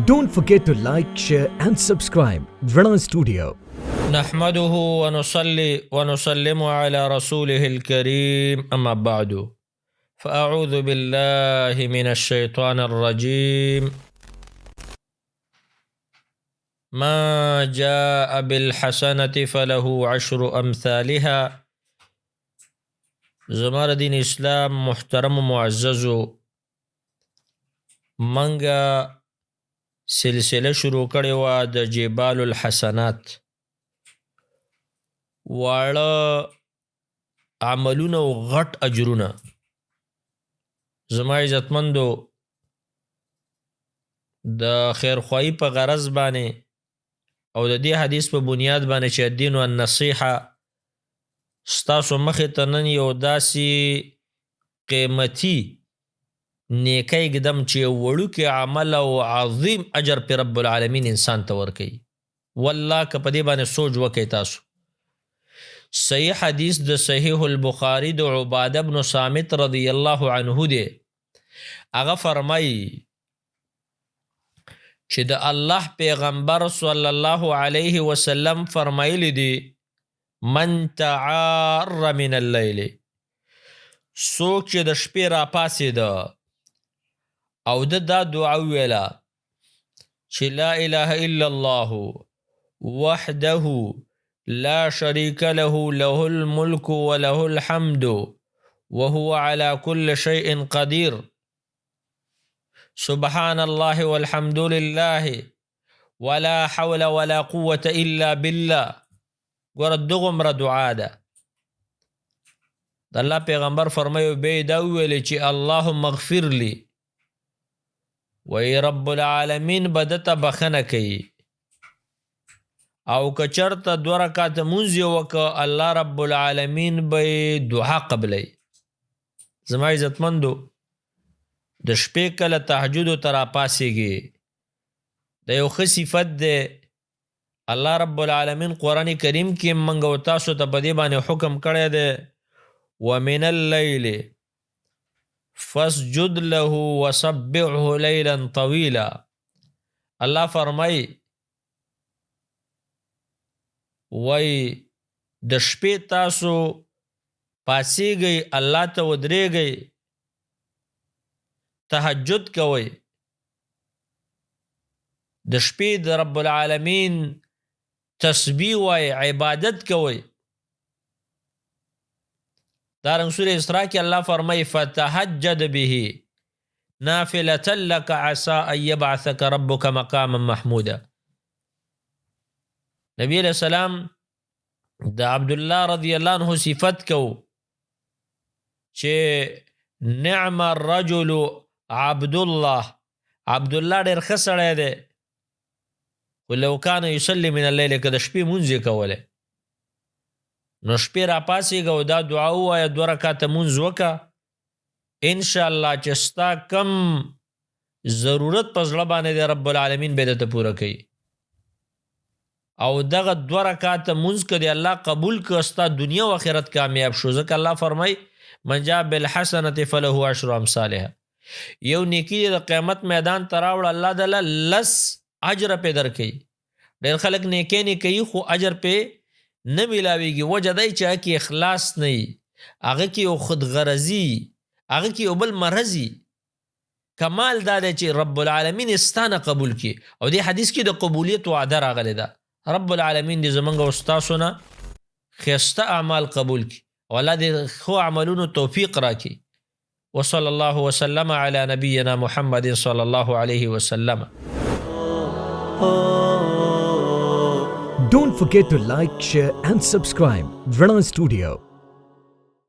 Don't forget to like, share and subscribe. Vrana Studio. نحمده ونصلي ونسلم على رسوله الكريم أما بعد فأعوذ بالله من الشيطان الرجيم ما جاء بالحسنة فله عشر أمثالها. زمار دین اسلام محترم و معززو منگا سلسله شروع کړې وه د جبال الحسنات، واړه عملونه او غټ اجرونه. زما عزتمندو د خیرخواهي په غرض باندې او د دې حدیث په بنیاد باندې چې الدین والنصیحه ستاسو مخې ته نن یو داسې قیمتي نیکی ږدم چې یو وړوکی عمل او عظیم اجر په رب العالمین انسان ته ورکوي. والله که په دې باندې سوچ وکئ تاسو. صحیح حدیث د صحیح البخاری د عباده بن صامت رضی الله عنه دی. هغه فرمایي چې د الله پیغمبر صلی الله علیه وسلم فرمایلی دی من تعار من اللیل، څوک چې د شپې راپاڅېده او دا دعا ویله چې لا اله الا الله وحده لا شريك له له الملك وله الحمد وهو على كل شيء قدير سبحان الله والحمد لله ولا حول ولا قوة إلا بالله. ګوره دغومره دعا ده. د الله پیغمبر فرمایو بیا یې دا وویلې چې اللهم اغفر لی، وی رب العالمین به دته بخنه کوي. او که چرته 2 رکعته مونځ یې وکړه الله رب العالمین به یې دعا قبلی. زما عزتمندو د شپې کله تهجدو ته راپاڅېږي د یو ښه صفت دی. الله رب العالمین قرآن کریم کې موږ او تاسو ته په دې باندې حکم کړی دی ومن اللیل فاسجد له وسبحه لیلا طویلا. الله فرمای وای د شپې تاسو پاسیږئ الله ته ودرېږئ تهجد کوئ د شپې د رب العالمین تسبیح وای عبادت کوئ. دارنګ سورة اسراء کې الله فرمای فتهجد به نافلة لك عسى ان يبعثك ربك مقاما محمودا. نبی علیہ السلام د عبدالله رضی الله عنه صفت کو چې نعم الرجل عبدالله، عبدالله ډېر ښه سړی دی ولو کان یصلی من اللیل، که د شپې مونځ یې کولی نو شپې راپاڅېږه او دا دعا ووایه 2 رکعته مونځ وکړه انشاءالله چې ستا کم ضرورت په زړه باندې دی رب العالمین به درته پوره کوي. او دغه 2 رکعته مونځ که دی الله قبول که ستا دنیا و آخرت کامیاب شو. ځکه الله فرمای من جاء بالحسنة فله 10 امثالها. یو نیکی د قیامت میدان ته راوړه الله دله 10 اجر پې درکوي. ډېر خلک نیکۍ نه کوي خو اجر پې نه میلاویږي. وجه دی چې هغه کې اخلاص نه وي، هغه کې یو خودغرضي، هغه کې یو بل مرضي. کمال دا دی چې رب العالمین ستا نه قبول کړي. او دې حدیث کې د قبولیت وعده راغلی ده. رب العالمین دې زمونږ او ستاسو نه ښایسته اعمال قبول کړي او الله دې ښو عملونو توفیق راکړي. وصلی الله وسلم علی نبینا محمد صلی الله علیه وسلم. Don't forget to like, share and subscribe. Vrana Studio.